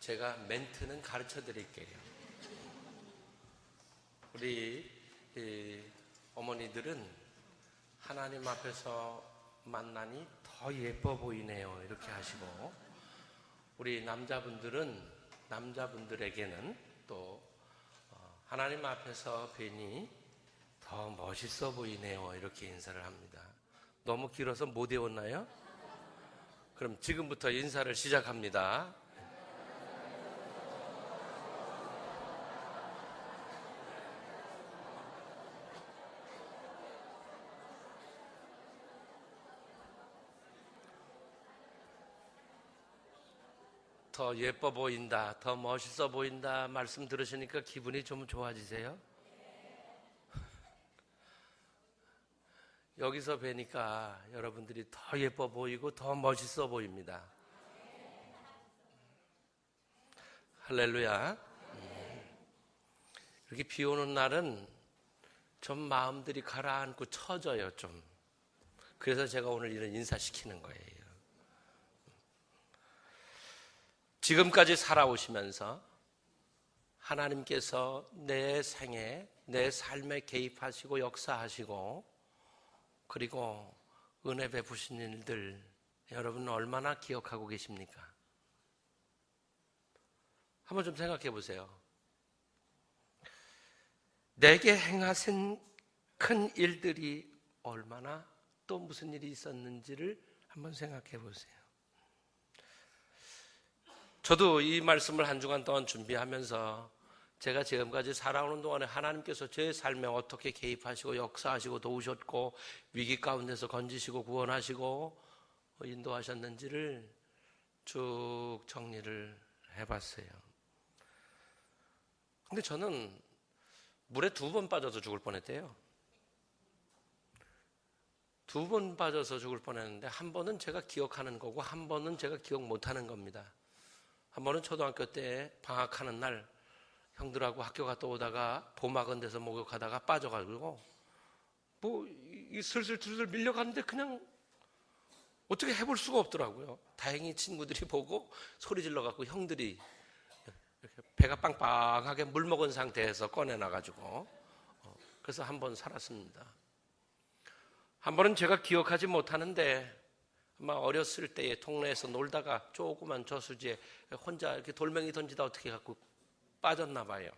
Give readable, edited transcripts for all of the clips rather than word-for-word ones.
제가 멘트는 가르쳐 드릴게요. 우리 어머니들은 하나님 앞에서 만나니 더 예뻐 보이네요, 이렇게 하시고, 우리 남자분들에게는 또 하나님 앞에서 뵈니 더 멋있어 보이네요, 이렇게 인사를 합니다. 너무 길어서 못 외웠나요? 그럼 지금부터 인사를 시작합니다. 더 예뻐 보인다, 더 멋있어 보인다 말씀 들으시니까 기분이 좀 좋아지세요? 여기서 뵈니까 여러분들이 더 예뻐 보이고 더 멋있어 보입니다. 할렐루야. 이렇게 비 오는 날은 좀 마음들이 가라앉고 처져요, 좀. 그래서 제가 오늘 이런 인사시키는 거예요. 지금까지 살아오시면서 하나님께서 내 생에, 내 삶에 개입하시고 역사하시고, 그리고 은혜 베푸신 일들 여러분 얼마나 기억하고 계십니까? 한번 좀 생각해 보세요. 내게 행하신 큰 일들이 얼마나, 또 무슨 일이 있었는지를 한번 생각해 보세요. 저도 이 말씀을 한 주간 동안 준비하면서 제가 지금까지 살아오는 동안에 하나님께서 제 삶에 어떻게 개입하시고 역사하시고 도우셨고 위기 가운데서 건지시고 구원하시고 인도하셨는지를 쭉 정리를 해봤어요. 근데 저는 물에 2번 빠져서 죽을 뻔했대요. 2번 빠져서 죽을 뻔했는데, 한 번은 제가 기억하는 거고 한 번은 제가 기억 못하는 겁니다. 한 번은 초등학교 때 방학하는 날 형들하고 학교 갔다 오다가 봄학원 데서 목욕하다가 빠져가지고 슬슬 밀려가는데 그냥 어떻게 해볼 수가 없더라고요. 다행히 친구들이 보고 소리 질러갖고 형들이 이렇게 배가 빵빵하게 물 먹은 상태에서 꺼내놔가지고 그래서 한 번 살았습니다. 한 번은 제가 기억하지 못하는데, 아마 어렸을 때에 동네에서 놀다가 조그만 저수지에 혼자 이렇게 돌멩이 던지다 어떻게 갖고 빠졌나 봐요.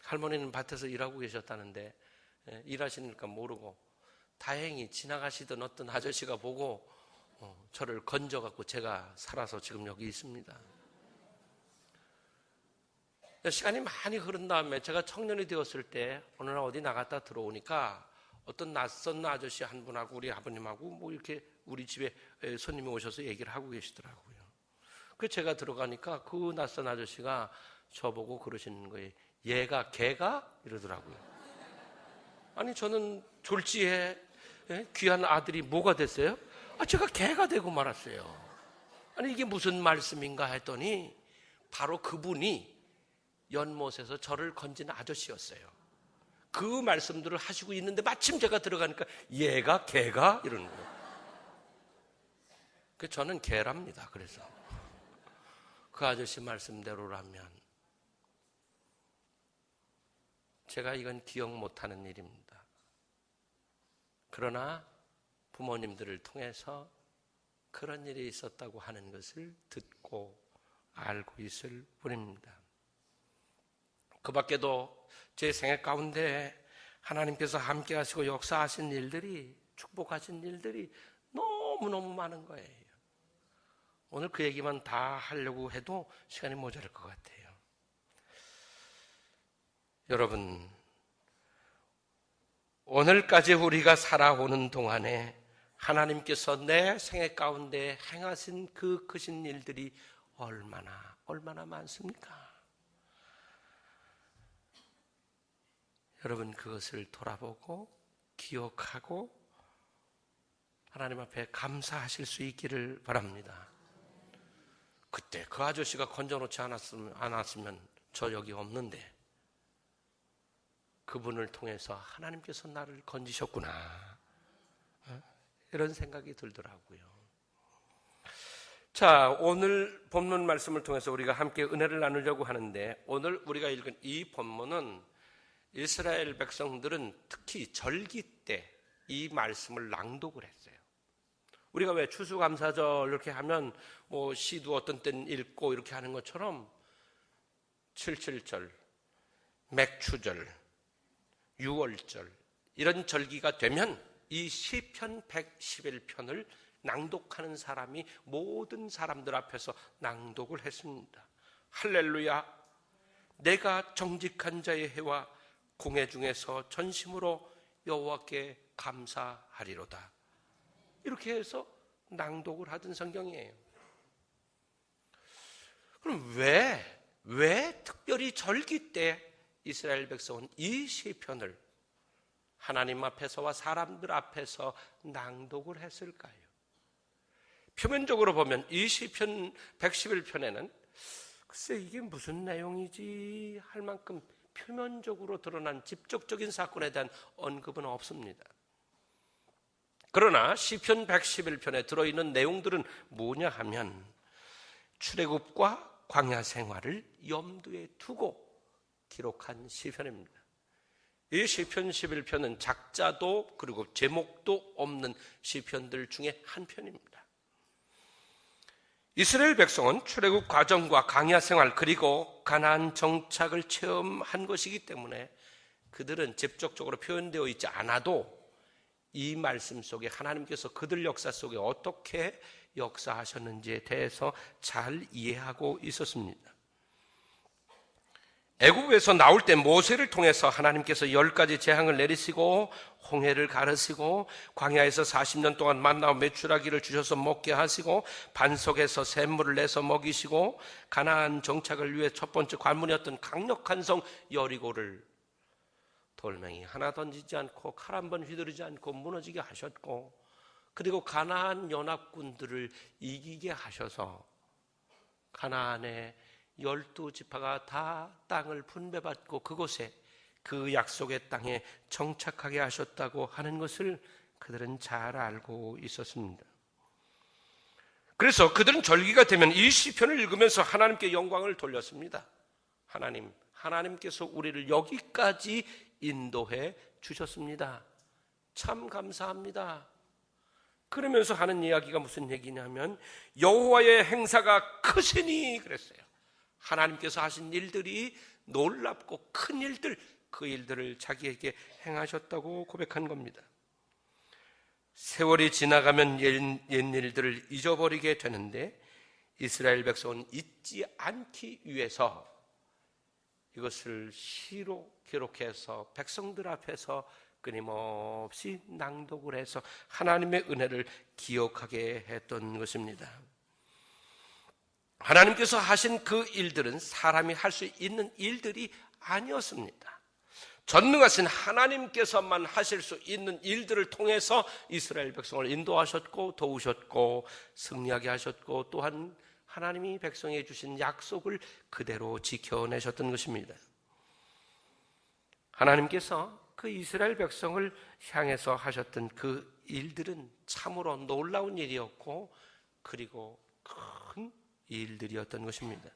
할머니는 밭에서 일하고 계셨다는데 일하시니까 모르고, 다행히 지나가시던 어떤 아저씨가 보고 저를 건져갖고 제가 살아서 지금 여기 있습니다. 시간이 많이 흐른 다음에 제가 청년이 되었을 때 어느 날 어디 나갔다 들어오니까 어떤 낯선 아저씨 한 분하고 우리 아버님하고 이렇게 우리 집에 손님이 오셔서 얘기를 하고 계시더라고요. 그 제가 들어가니까 그 낯선 아저씨가 저보고 그러시는 거예요. 걔가? 이러더라고요. 아니, 저는 졸지에 귀한 아들이 뭐가 됐어요? 제가 걔가 되고 말았어요. 아니, 이게 무슨 말씀인가 했더니 바로 그분이 연못에서 저를 건진 아저씨였어요. 그 말씀들을 하시고 있는데 마침 제가 들어가니까 걔가? 이러는 거예요. 저는 걔랍니다. 그래서 그 아저씨 말씀대로라면 제가 이건 기억 못하는 일입니다. 그러나 부모님들을 통해서 그런 일이 있었다고 하는 것을 듣고 알고 있을 뿐입니다. 그 밖에도 제 생애 가운데 하나님께서 함께 하시고 역사하신 일들이, 축복하신 일들이 너무너무 많은 거예요. 오늘 그 얘기만 다 하려고 해도 시간이 모자랄 것 같아요. 여러분, 오늘까지 우리가 살아오는 동안에 하나님께서 내 생애 가운데 행하신 그 크신 일들이 얼마나 많습니까? 여러분, 그것을 돌아보고 기억하고 하나님 앞에 감사하실 수 있기를 바랍니다. 그때 그 아저씨가 건져놓지 않았으면 저 여기 없는데 그분을 통해서 하나님께서 나를 건지셨구나, 이런 생각이 들더라고요. 자, 오늘 본문 말씀을 통해서 우리가 함께 은혜를 나누려고 하는데, 오늘 우리가 읽은 이 본문은 이스라엘 백성들은 특히 절기 때 이 말씀을 낭독을 했어요. 우리가 왜 추수감사절 이렇게 하면 뭐 시도 어떤 때는 읽고 이렇게 하는 것처럼 77절, 맥추절, 유월절 이런 절기가 되면 이 시편 111편을 낭독하는 사람이 모든 사람들 앞에서 낭독을 했습니다. 할렐루야, 내가 정직한 자의 해와 공회 중에서 전심으로 여호와께 감사하리로다. 이렇게 해서 낭독을 하던 성경이에요. 그럼 왜 특별히 절기 때 이스라엘 백성은 이 시편을 하나님 앞에서와 사람들 앞에서 낭독을 했을까요? 표면적으로 보면 이 시편 111편에는 글쎄 이게 무슨 내용이지 할 만큼 표면적으로 드러난 직접적인 사건에 대한 언급은 없습니다. 그러나 시편 111편에 들어있는 내용들은 뭐냐 하면 출애굽과 광야 생활을 염두에 두고 기록한 시편입니다. 이 시편 11편은 작자도 그리고 제목도 없는 시편들 중에 한 편입니다. 이스라엘 백성은 출애굽 과정과 광야 생활 그리고 가나안 정착을 체험한 것이기 때문에 그들은 직접적으로 표현되어 있지 않아도 이 말씀 속에 하나님께서 그들 역사 속에 어떻게 역사하셨는지에 대해서 잘 이해하고 있었습니다. 애굽에서 나올 때 모세를 통해서 하나님께서 10가지 재앙을 내리시고 홍해를 가르시고 광야에서 40년 동안 만나와 메추라기를 주셔서 먹게 하시고 반석에서 샘물을 내서 먹이시고 가나안 정착을 위해 첫 번째 관문이었던 강력한 성 여리고를 돌멩이 하나 던지지 않고 칼 한 번 휘두르지 않고 무너지게 하셨고, 그리고 가나안 연합군들을 이기게 하셔서 가나안의 12지파가 다 땅을 분배받고 그곳에 그 약속의 땅에 정착하게 하셨다고 하는 것을 그들은 잘 알고 있었습니다. 그래서 그들은 절기가 되면 이 시편을 읽으면서 하나님께 영광을 돌렸습니다. 하나님께서 우리를 여기까지 인도해 주셨습니다. 참 감사합니다. 그러면서 하는 이야기가 무슨 얘기냐면 여호와의 행사가 크시니 그랬어요. 하나님께서 하신 일들이 놀랍고 큰 일들, 그 일들을 자기에게 행하셨다고 고백한 겁니다. 세월이 지나가면 옛일들을 잊어버리게 되는데 이스라엘 백성은 잊지 않기 위해서 이것을 시로 기록해서 백성들 앞에서 끊임없이 낭독을 해서 하나님의 은혜를 기억하게 했던 것입니다. 하나님께서 하신 그 일들은 사람이 할 수 있는 일들이 아니었습니다. 전능하신 하나님께서만 하실 수 있는 일들을 통해서 이스라엘 백성을 인도하셨고 도우셨고 승리하게 하셨고 또한 하나님이 백성에게 주신 약속을 그대로 지켜내셨던 것입니다. 하나님께서 그 이스라엘 백성을 향해서 하셨던 그 일들은 참으로 놀라운 일이었고 그리고 큰 일들이었던 것입니다.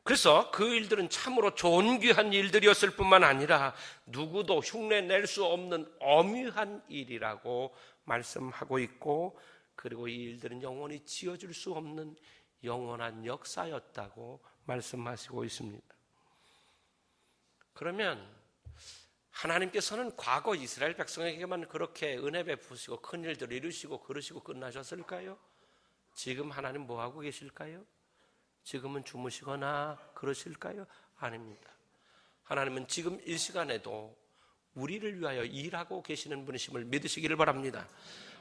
그래서 그 일들은 참으로 존귀한 일들이었을 뿐만 아니라 누구도 흉내낼 수 없는 엄위한 일이라고 말씀하고 있고, 그리고 이 일들은 영원히 지워질 수 없는 영원한 역사였다고 말씀하시고 있습니다. 그러면 하나님께서는 과거 이스라엘 백성에게만 그렇게 은혜 베푸시고 큰 일들을 이루시고 그러시고 끝나셨을까요? 지금 하나님 뭐 하고 계실까요? 지금은 주무시거나 그러실까요? 아닙니다. 하나님은 지금 이 시간에도 우리를 위하여 일하고 계시는 분이심을 믿으시기를 바랍니다.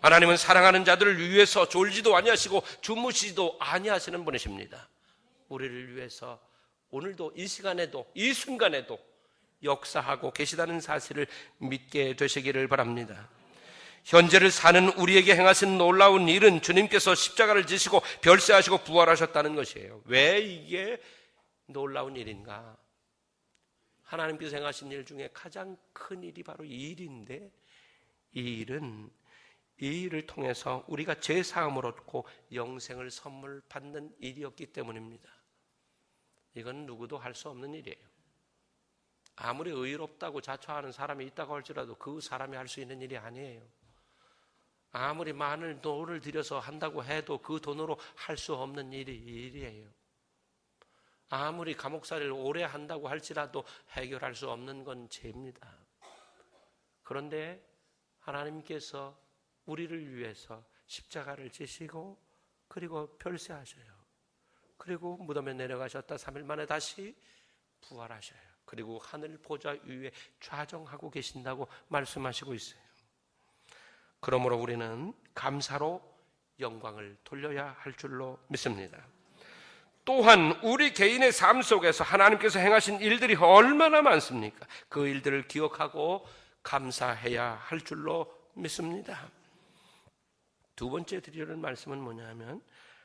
하나님은 사랑하는 자들을 위해서 졸지도 아니하시고 주무시지도 아니하시는 분이십니다. 우리를 위해서 오늘도 이 시간에도 이 순간에도 역사하고 계시다는 사실을 믿게 되시기를 바랍니다. 현재를 사는 우리에게 행하신 놀라운 일은 주님께서 십자가를 지시고 별세하시고 부활하셨다는 것이에요. 왜 이게 놀라운 일인가? 하나님께서 행하신 일 중에 가장 큰 일이 바로 이 일인데, 이 일은 이 일을 통해서 우리가 죄사함을 얻고 영생을 선물 받는 일이었기 때문입니다. 이건 누구도 할 수 없는 일이에요. 아무리 의롭다고 자처하는 사람이 있다고 할지라도 그 사람이 할 수 있는 일이 아니에요. 아무리 많은 돈을 들여서 한다고 해도 그 돈으로 할 수 없는 일이에요. 아무리 감옥살이를 오래 한다고 할지라도 해결할 수 없는 건 죄입니다. 그런데 하나님께서 우리를 위해서 십자가를 지시고 그리고 별세하셔요. 그리고 무덤에 내려가셨다 3일 만에 다시 부활하셔요. 그리고 하늘 보좌 위에 좌정하고 계신다고 말씀하시고 있어요. 그러므로 우리는 감사로 영광을 돌려야 할 줄로 믿습니다. 또한 우리 개인의 삶 속에서 하나님께서 행하신 일들이 얼마나 많습니까? 그 일들을 기억하고 감사해야 할 줄로 믿습니다. 두 번째 드리려는 말씀은 뭐냐면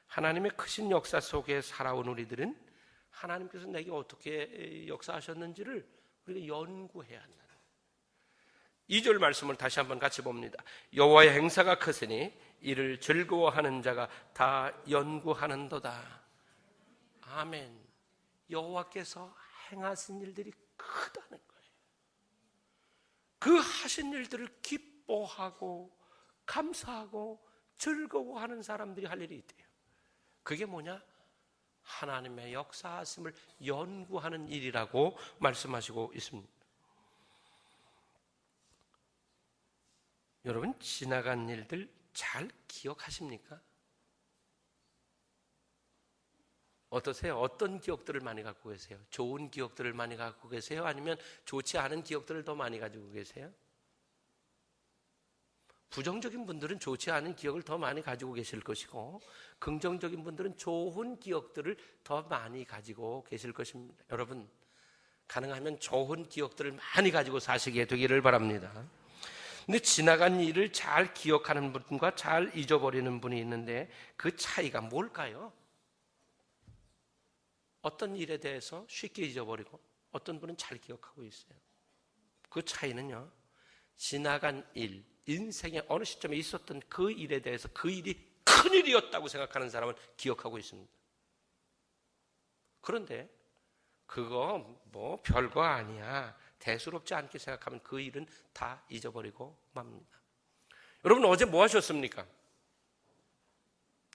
하나님의 크신 역사 속에 살아온 우리들은 하나님께서 내게 어떻게 역사하셨는지를 우리가 연구해야 한다. 2절 말씀을 다시 한번 같이 봅니다. 여호와의 행사가 크으니 이를 즐거워하는 자가 다 연구하는도다. 아멘. 여호와께서 행하신 일들이 크다는 거예요. 그 하신 일들을 기뻐하고 감사하고 즐거워하는 사람들이 할 일이 있대요. 그게 뭐냐? 하나님의 역사하심을 연구하는 일이라고 말씀하시고 있습니다. 여러분, 지나간 일들 잘 기억하십니까? 어떠세요? 어떤 기억들을 많이 갖고 계세요? 좋은 기억들을 많이 갖고 계세요? 아니면 좋지 않은 기억들을 더 많이 가지고 계세요? 부정적인 분들은 좋지 않은 기억을 더 많이 가지고 계실 것이고 긍정적인 분들은 좋은 기억들을 더 많이 가지고 계실 것입니다. 여러분, 가능하면 좋은 기억들을 많이 가지고 사시게 되기를 바랍니다. 근데 지나간 일을 잘 기억하는 분과 잘 잊어버리는 분이 있는데 그 차이가 뭘까요? 어떤 일에 대해서 쉽게 잊어버리고 어떤 분은 잘 기억하고 있어요. 그 차이는요, 지나간 일, 인생의 어느 시점에 있었던 그 일에 대해서 그 일이 큰일이었다고 생각하는 사람은 기억하고 있습니다. 그런데 그거 뭐 별거 아니야, 대수롭지 않게 생각하면 그 일은 다 잊어버리고 맙니다. 여러분, 어제 뭐 하셨습니까?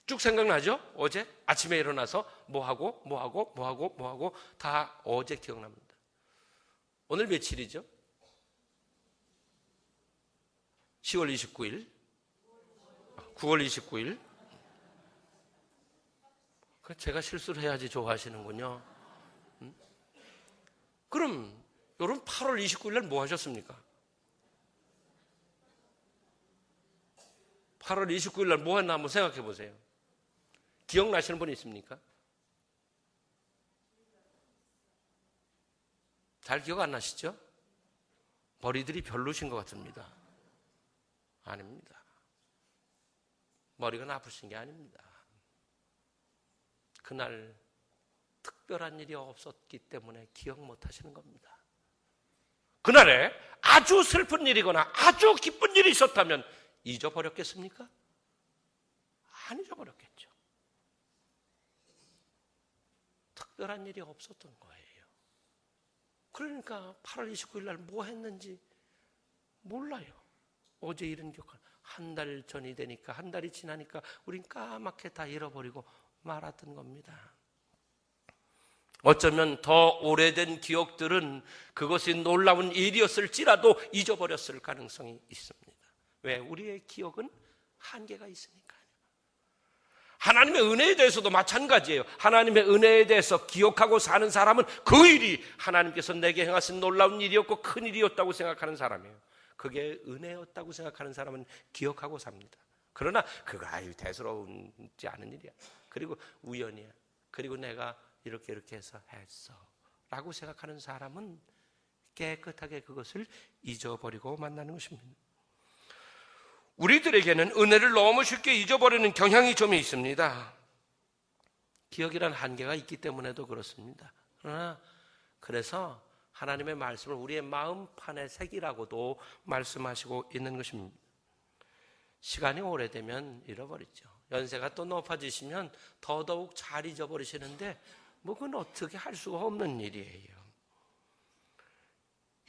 쭉 생각나죠? 어제 아침에 일어나서 뭐 하고 다 어제 기억납니다. 오늘 며칠이죠? 10월 29일 9월 29일 제가 실수를 해야지 좋아하시는군요. 그럼 여러분 8월 29일 날 뭐 하셨습니까? 8월 29일 날 뭐 했나 한번 생각해 보세요. 기억나시는 분 있습니까? 잘 기억 안 나시죠? 머리들이 별로신 것 같습니다. 아닙니다. 머리가 나쁘신 게 아닙니다. 그날 특별한 일이 없었기 때문에 기억 못 하시는 겁니다. 그날에 아주 슬픈 일이거나 아주 기쁜 일이 있었다면 잊어버렸겠습니까? 안 잊어버렸겠죠. 특별한 일이 없었던 거예요. 그러니까 8월 29일 날 뭐 했는지 몰라요. 어제 일은 기억하는 한 달 전이 되니까 한 달이 지나니까 우린 까맣게 다 잃어버리고 말았던 겁니다. 어쩌면 더 오래된 기억들은 그것이 놀라운 일이었을지라도 잊어버렸을 가능성이 있습니다. 왜? 우리의 기억은 한계가 있으니까요. 하나님의 은혜에 대해서도 마찬가지예요. 하나님의 은혜에 대해서 기억하고 사는 사람은 그 일이 하나님께서 내게 행하신 놀라운 일이었고 큰 일이었다고 생각하는 사람이에요. 그게 은혜였다고 생각하는 사람은 기억하고 삽니다. 그러나 그거 대수롭지 않은 일이야. 그리고 우연이야. 그리고 내가 이렇게 해서 했어 라고 생각하는 사람은 깨끗하게 그것을 잊어버리고 만나는 것입니다. 우리들에게는 은혜를 너무 쉽게 잊어버리는 경향이 좀 있습니다. 기억이란 한계가 있기 때문에도 그렇습니다. 그러나 그래서 하나님의 말씀을 우리의 마음판에 새기라고도 말씀하시고 있는 것입니다. 시간이 오래되면 잃어버리죠. 연세가 또 높아지시면 더더욱 잘 잊어버리시는데 그건 어떻게 할 수가 없는 일이에요.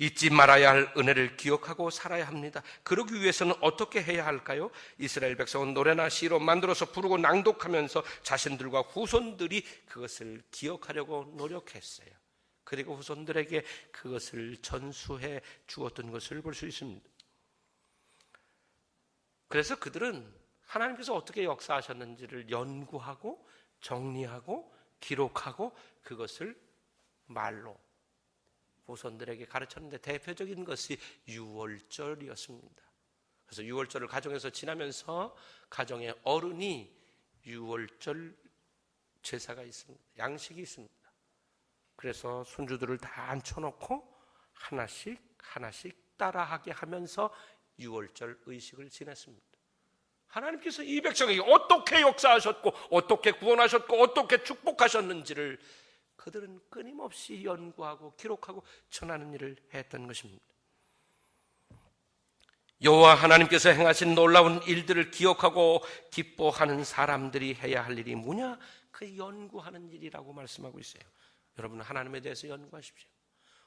잊지 말아야 할 은혜를 기억하고 살아야 합니다. 그러기 위해서는 어떻게 해야 할까요? 이스라엘 백성은 노래나 시로 만들어서 부르고 낭독하면서 자신들과 후손들이 그것을 기억하려고 노력했어요. 그리고 후손들에게 그것을 전수해 주었던 것을 볼 수 있습니다. 그래서 그들은 하나님께서 어떻게 역사하셨는지를 연구하고 정리하고 기록하고 그것을 말로 후손들에게 가르쳤는데 대표적인 것이 유월절이었습니다. 그래서 유월절을 가정에서 지나면서 가정의 어른이 유월절 제사가 있습니다. 양식이 있습니다. 그래서 손주들을 다 앉혀놓고 하나씩 따라하게 하면서 유월절 의식을 지냈습니다. 하나님께서 이 백성에게 어떻게 역사하셨고 어떻게 구원하셨고 어떻게 축복하셨는지를 그들은 끊임없이 연구하고 기록하고 전하는 일을 했던 것입니다. 여호와 하나님께서 행하신 놀라운 일들을 기억하고 기뻐하는 사람들이 해야 할 일이 뭐냐? 그 연구하는 일이라고 말씀하고 있어요. 여러분, 하나님에 대해서 연구하십시오.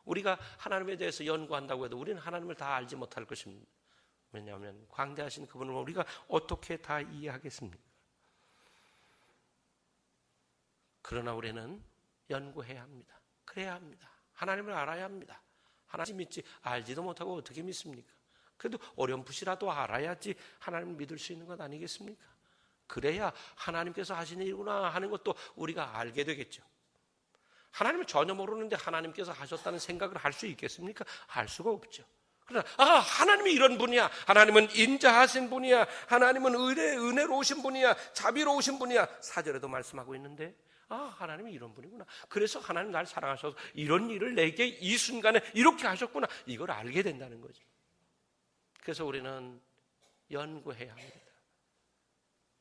우리가 하나님에 대해서 연구한다고 해도 우리는 하나님을 다 알지 못할 것입니다. 왜냐하면 광대하신 그분을 우리가 어떻게 다 이해하겠습니까? 그러나 우리는 연구해야 합니다. 그래야 합니다. 하나님을 알아야 합니다. 하나님 믿지 알지도 못하고 어떻게 믿습니까? 그래도 어렴풋이라도 알아야지 하나님을 믿을 수 있는 것 아니겠습니까? 그래야 하나님께서 하시는 일구나 하는 것도 우리가 알게 되겠죠. 하나님을 전혀 모르는데 하나님께서 하셨다는 생각을 할 수 있겠습니까? 할 수가 없죠. 그러나 하나님이 이런 분이야. 하나님은 인자하신 분이야. 하나님은 은혜로우신 분이야. 자비로우신 분이야. 4절에도 말씀하고 있는데 하나님이 이런 분이구나. 그래서 하나님 날 사랑하셔서 이런 일을 내게 이 순간에 이렇게 하셨구나. 이걸 알게 된다는 거죠. 그래서 우리는 연구해야 합니다.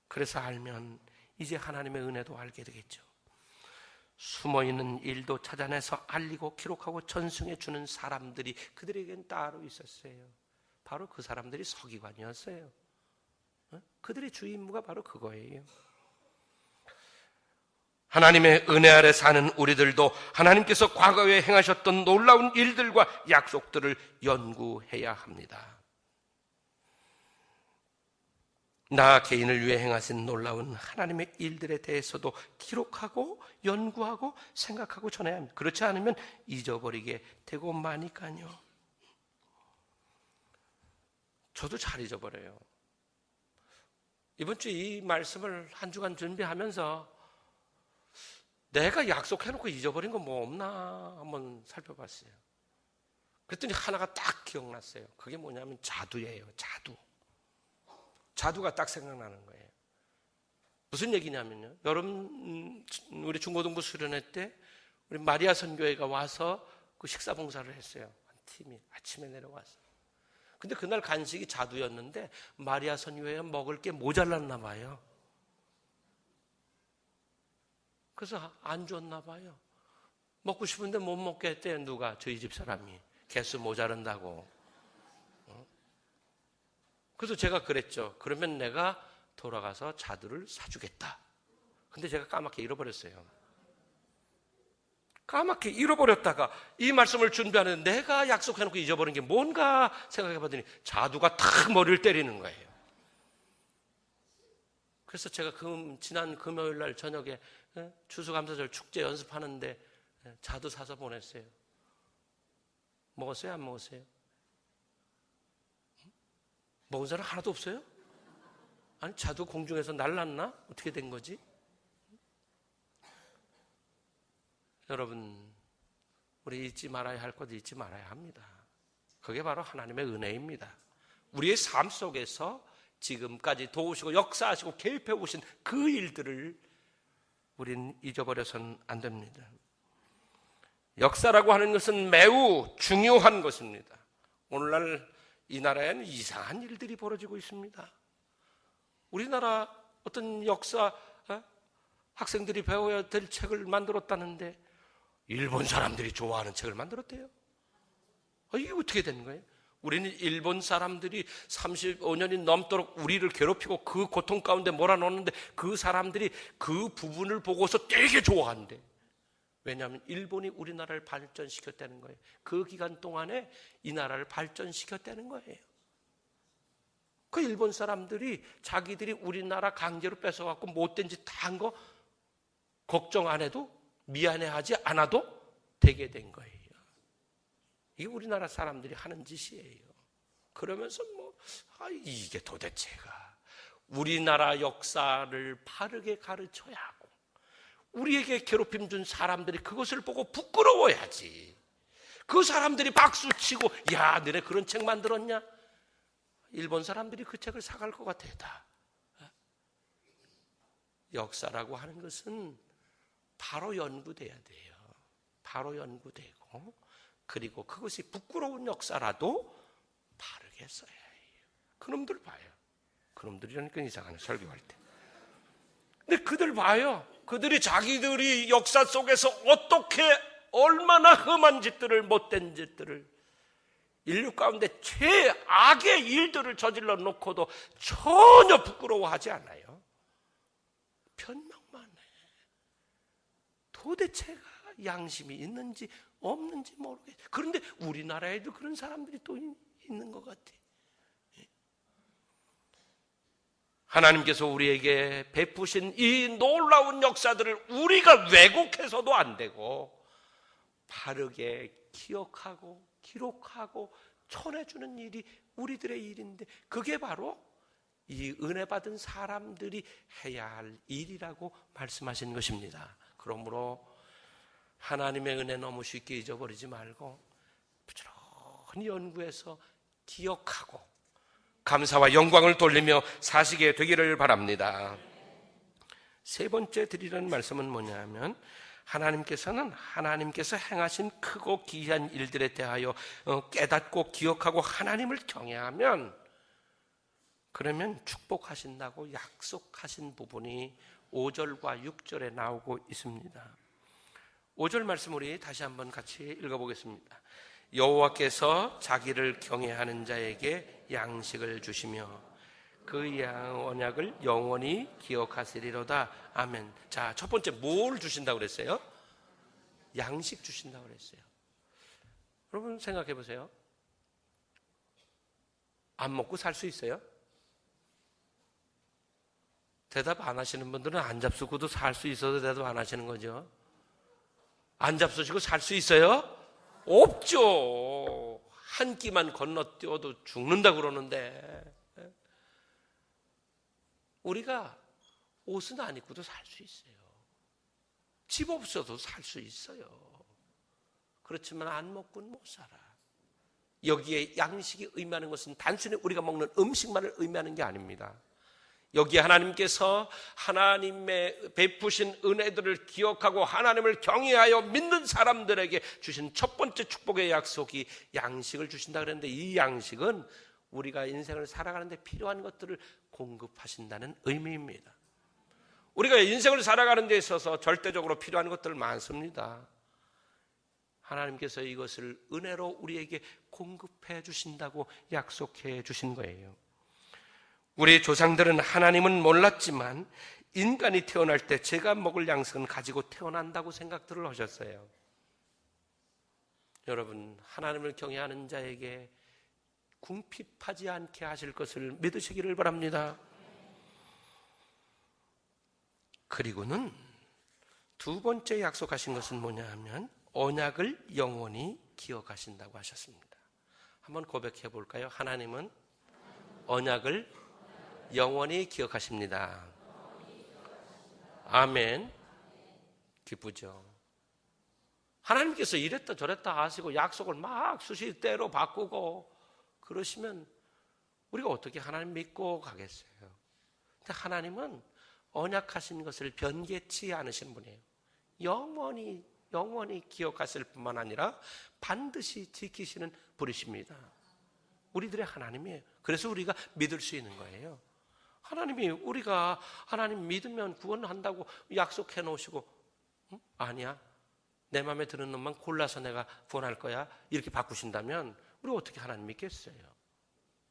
그래서 알면 이제 하나님의 은혜도 알게 되겠죠. 숨어있는 일도 찾아내서 알리고 기록하고 전승해 주는 사람들이 그들에겐 따로 있었어요. 바로 그 사람들이 서기관이었어요. 그들의 주 임무가 바로 그거예요. 하나님의 은혜 아래 사는 우리들도 하나님께서 과거에 행하셨던 놀라운 일들과 약속들을 연구해야 합니다. 나 개인을 위해 행하신 놀라운 하나님의 일들에 대해서도 기록하고 연구하고 생각하고 전해야 합니다. 그렇지 않으면 잊어버리게 되고 마니까요. 저도 잘 잊어버려요. 이번 주 이 말씀을 한 주간 준비하면서 내가 약속해놓고 잊어버린 거 뭐 없나 한번 살펴봤어요. 그랬더니 하나가 딱 기억났어요. 그게 뭐냐면 자두예요. 자두가 딱 생각나는 거예요. 무슨 얘기냐면요. 여름 우리 중고등부 수련회 때 우리 마리아 선교회가 와서 그 식사 봉사를 했어요. 한 팀이 아침에 내려와서. 근데 그날 간식이 자두였는데 마리아 선교회가 먹을 게 모자랐나 봐요. 그래서 안 줬나 봐요. 먹고 싶은데 못 먹게 했대요. 누가? 저희 집 사람이. 개수 모자란다고. 그래서 제가 그랬죠. 그러면 내가 돌아가서 자두를 사주겠다. 근데 제가 까맣게 잃어버렸어요. 까맣게 잃어버렸다가 이 말씀을 준비하는 내가 약속해놓고 잊어버린 게 뭔가 생각해봤더니 자두가 탁 머리를 때리는 거예요. 그래서 제가 지난 금요일 날 저녁에 추수감사절 축제 연습하는데 자두 사서 보냈어요. 먹었어요? 안 먹었어요? 먹은 사람 하나도 없어요? 아니 자두 공중에서 날랐나? 어떻게 된 거지? 여러분, 우리 잊지 말아야 할 것 잊지 말아야 합니다. 그게 바로 하나님의 은혜입니다. 우리의 삶 속에서 지금까지 도우시고 역사하시고 개입해 오신 그 일들을 우린 잊어버려서는 안 됩니다. 역사라고 하는 것은 매우 중요한 것입니다. 오늘날 이 나라에는 이상한 일들이 벌어지고 있습니다. 우리나라 어떤 역사 학생들이 배워야 될 책을 만들었다는데 일본 사람들이 좋아하는 책을 만들었대요. 이게 어떻게 되는 거예요? 우리는 일본 사람들이 35년이 넘도록 우리를 괴롭히고 그 고통 가운데 몰아넣는데 그 사람들이 그 부분을 보고서 되게 좋아한대. 왜냐하면 일본이 우리나라를 발전시켰다는 거예요. 그 기간 동안에 이 나라를 발전시켰다는 거예요. 그 일본 사람들이 자기들이 우리나라 강제로 뺏어갖고 못된 짓 다 한 거 걱정 안 해도 미안해하지 않아도 되게 된 거예요. 이게 우리나라 사람들이 하는 짓이에요. 그러면서 이게 도대체가 우리나라 역사를 바르게 가르쳐야 하고 우리에게 괴롭힘 준 사람들이 그것을 보고 부끄러워야지. 그 사람들이 박수치고 야 너네 그런 책 만들었냐? 일본 사람들이 그 책을 사갈 것 같아. 다. 역사라고 하는 것은 바로 연구돼야 돼요. 바로 연구되고 그리고 그것이 부끄러운 역사라도 바르게 써야 해요. 그놈들 봐요. 그놈들이라니까 이상하네, 설교할 때. 근데 그들 봐요. 그들이 자기들이 역사 속에서 어떻게 얼마나 험한 짓들을, 못된 짓들을, 인류 가운데 최악의 일들을 저질러 놓고도 전혀 부끄러워하지 않아요. 변명만 해. 도대체가 양심이 있는지 없는지 모르겠어요. 그런데 우리나라에도 그런 사람들이 또 있는 것 같아. 하나님께서 우리에게 베푸신 이 놀라운 역사들을 우리가 왜곡해서도 안 되고 바르게 기억하고 기록하고 전해주는 일이 우리들의 일인데 그게 바로 이 은혜 받은 사람들이 해야 할 일이라고 말씀하신 것입니다. 그러므로 하나님의 은혜 너무 쉽게 잊어버리지 말고 부지런히 연구해서 기억하고 감사와 영광을 돌리며 사시게 되기를 바랍니다. 세 번째 드리는 말씀은 뭐냐면 하나님께서 행하신 크고 기이한 일들에 대하여 깨닫고 기억하고 하나님을 경외하면 그러면 축복하신다고 약속하신 부분이 5절과 6절에 나오고 있습니다. 5절 말씀 우리 다시 한번 같이 읽어보겠습니다. 여호와께서 자기를 경외하는 자에게 양식을 주시며 그 언약을 영원히 기억하시리로다. 아멘. 자, 첫 번째 뭘 주신다고 그랬어요? 양식 주신다고 그랬어요. 여러분 생각해 보세요. 안 먹고 살 수 있어요? 대답 안 하시는 분들은 안 잡수고도 살 수 있어도 대답 안 하시는 거죠. 안 잡수시고 살 수 있어요? 없죠. 한 끼만 건너뛰어도 죽는다 그러는데 우리가 옷은 안 입고도 살 수 있어요. 집 없어도 살 수 있어요. 그렇지만 안 먹고는 못 살아. 여기에 양식이 의미하는 것은 단순히 우리가 먹는 음식만을 의미하는 게 아닙니다. 여기에 하나님께서 하나님의 베푸신 은혜들을 기억하고 하나님을 경외하여 믿는 사람들에게 주신 첫 번째 축복의 약속이 양식을 주신다 그랬는데 이 양식은 우리가 인생을 살아가는데 필요한 것들을 공급하신다는 의미입니다. 우리가 인생을 살아가는 데 있어서 절대적으로 필요한 것들 많습니다. 하나님께서 이것을 은혜로 우리에게 공급해 주신다고 약속해 주신 거예요. 우리 조상들은 하나님은 몰랐지만 인간이 태어날 때 제가 먹을 양식은 가지고 태어난다고 생각들을 하셨어요. 여러분, 하나님을 경외하는 자에게 궁핍하지 않게 하실 것을 믿으시기를 바랍니다. 그리고는 두 번째 약속하신 것은 뭐냐 하면 언약을 영원히 기억하신다고 하셨습니다. 한번 고백해 볼까요? 하나님은 언약을 영원히 기억하십니다. 아멘. 기쁘죠. 하나님께서 이랬다 저랬다 하시고 약속을 막 수시대로 바꾸고 그러시면 우리가 어떻게 하나님 믿고 가겠어요? 근데 하나님은 언약하신 것을 변개치 않으신 분이에요. 영원히 기억하실 뿐만 아니라 반드시 지키시는 분이십니다. 우리들의 하나님이에요. 그래서 우리가 믿을 수 있는 거예요. 하나님이 우리가 하나님 믿으면 구원한다고 약속해 놓으시고 아니야 내 마음에 드는 놈만 골라서 내가 구원할 거야 이렇게 바꾸신다면 우리 어떻게 하나님 믿겠어요?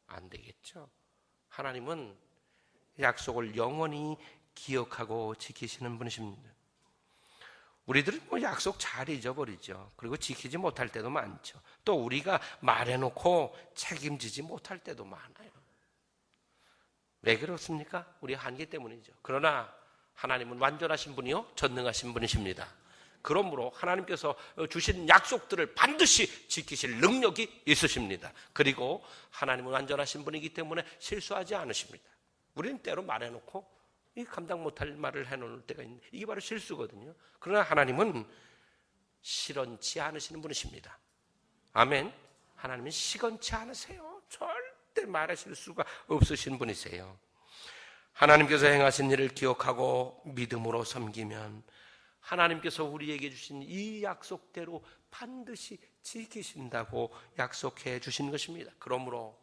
안 되겠죠. 하나님은 약속을 영원히 기억하고 지키시는 분이십니다. 우리들은 약속 잘 잊어버리죠. 그리고 지키지 못할 때도 많죠. 또 우리가 말해놓고 책임지지 못할 때도 많아요. 왜 그렇습니까? 우리 한계 때문이죠. 그러나 하나님은 완전하신 분이요 전능하신 분이십니다. 그러므로 하나님께서 주신 약속들을 반드시 지키실 능력이 있으십니다. 그리고 하나님은 완전하신 분이기 때문에 실수하지 않으십니다. 우리는 때로 말해놓고 감당 못할 말을 해놓을 때가 있는데 이게 바로 실수거든요. 그러나 하나님은 시런치 않으시는 분이십니다. 아멘. 하나님은 시건치 않으세요. 절대 말하실 수가 없으신 분이세요. 하나님께서 행하신 일을 기억하고 믿음으로 섬기면 하나님께서 우리에게 주신 이 약속대로 반드시 지키신다고 약속해 주신 것입니다. 그러므로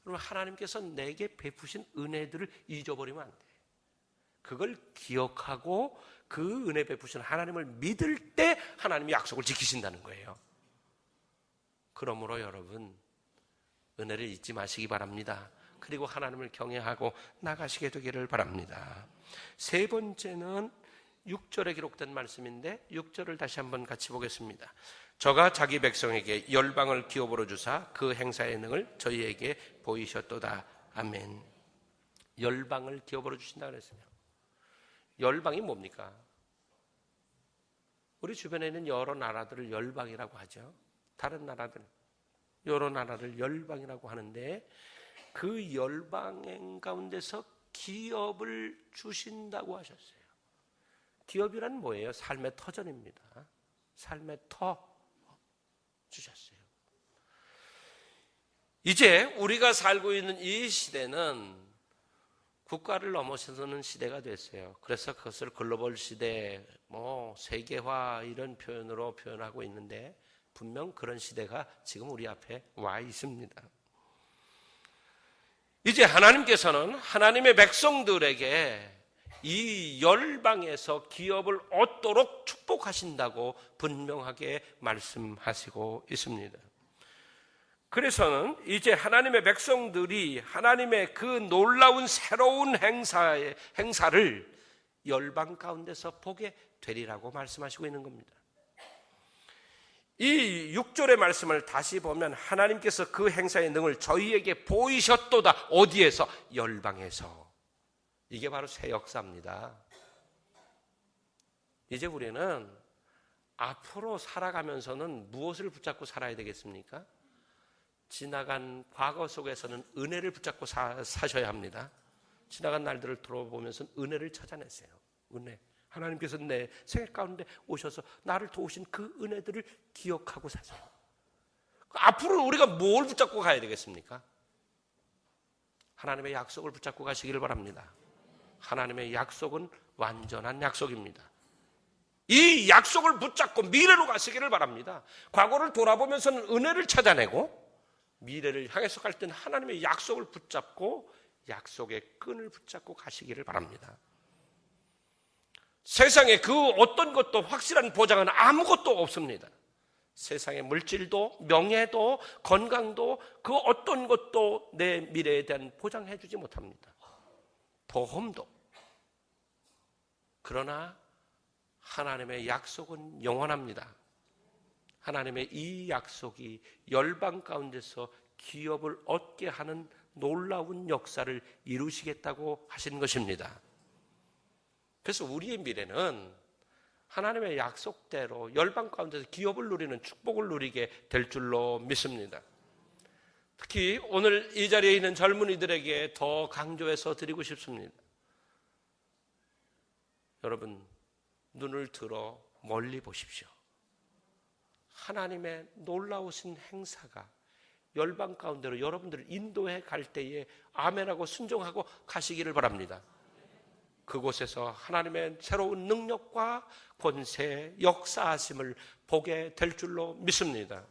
여러분, 하나님께서 내게 베푸신 은혜들을 잊어버리면 안 돼. 그걸 기억하고 그 은혜 베푸신 하나님을 믿을 때 하나님이 약속을 지키신다는 거예요. 그러므로 여러분, 은혜를 잊지 마시기 바랍니다. 그리고 하나님을 경외하고 나가시게 되기를 바랍니다. 세 번째는 6절에 기록된 말씀인데 6절을 다시 한번 같이 보겠습니다. 저가 자기 백성에게 열방을 기업으로 주사 그 행사의 능을 저희에게 보이셨도다. 아멘. 열방을 기업으로 주신다 그랬어요. 열방이 뭡니까? 우리 주변에 있는 여러 나라들을 열방이라고 하죠. 다른 나라들, 여러 나라를 열방이라고 하는데 그 열방 가운데서 기업을 주신다고 하셨어요. 기업이란 뭐예요? 삶의 터전입니다. 삶의 터 주셨어요. 이제 우리가 살고 있는 이 시대는 국가를 넘어서는 시대가 됐어요. 그래서 그것을 글로벌 시대, 세계화 이런 표현으로 표현하고 있는데 분명 그런 시대가 지금 우리 앞에 와 있습니다. 이제 하나님께서는 하나님의 백성들에게 이 열방에서 기업을 얻도록 축복하신다고 분명하게 말씀하시고 있습니다. 그래서는 이제 하나님의 백성들이 하나님의 그 놀라운 새로운 행사를 열방 가운데서 보게 되리라고 말씀하시고 있는 겁니다. 이 6절의 말씀을 다시 보면 하나님께서 그 행사의 능을 저희에게 보이셨도다. 어디에서? 열방에서. 이게 바로 새 역사입니다. 이제 우리는 앞으로 살아가면서는 무엇을 붙잡고 살아야 되겠습니까? 지나간 과거 속에서는 은혜를 붙잡고 사셔야 합니다. 지나간 날들을 돌아보면서 은혜를 찾아내세요. 은혜. 하나님께서 내 생애 가운데 오셔서 나를 도우신 그 은혜들을 기억하고 사세요. 앞으로 우리가 뭘 붙잡고 가야 되겠습니까? 하나님의 약속을 붙잡고 가시기를 바랍니다. 하나님의 약속은 완전한 약속입니다. 이 약속을 붙잡고 미래로 가시기를 바랍니다. 과거를 돌아보면서는 은혜를 찾아내고 미래를 향해서 갈 때는 하나님의 약속을 붙잡고 약속의 끈을 붙잡고 가시기를 바랍니다. 세상에 그 어떤 것도 확실한 보장은 아무것도 없습니다. 세상의 물질도 명예도 건강도 그 어떤 것도 내 미래에 대한 보장해 주지 못합니다. 보험도. 그러나 하나님의 약속은 영원합니다. 하나님의 이 약속이 열방 가운데서 기업을 얻게 하는 놀라운 역사를 이루시겠다고 하신 것입니다. 그래서 우리의 미래는 하나님의 약속대로 열방 가운데서 기업을 누리는 축복을 누리게 될 줄로 믿습니다. 특히 오늘 이 자리에 있는 젊은이들에게 더 강조해서 드리고 싶습니다. 여러분, 눈을 들어 멀리 보십시오. 하나님의 놀라우신 행사가 열방 가운데로 여러분들을 인도해 갈 때에 아멘하고 순종하고 가시기를 바랍니다. 그곳에서 하나님의 새로운 능력과 권세, 역사하심을 보게 될 줄로 믿습니다.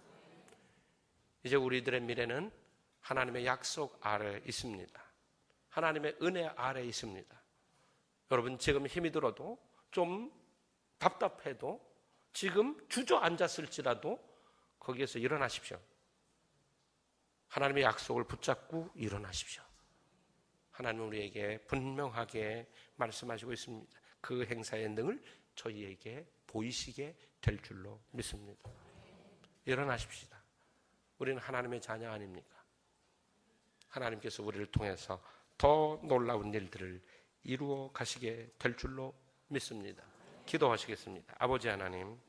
이제 우리들의 미래는 하나님의 약속 아래에 있습니다. 하나님의 은혜 아래에 있습니다. 여러분, 지금 힘이 들어도 좀 답답해도 지금 주저앉았을지라도 거기에서 일어나십시오. 하나님의 약속을 붙잡고 일어나십시오. 하나님은 우리에게 분명하게 말씀하시고 있습니다. 그 행사의 능을 저희에게 보이시게 될 줄로 믿습니다. 일어나십시다. 우리는 하나님의 자녀 아닙니까? 하나님께서 우리를 통해서 더 놀라운 일들을 이루어 가시게 될 줄로 믿습니다. 기도하시겠습니다. 아버지 하나님,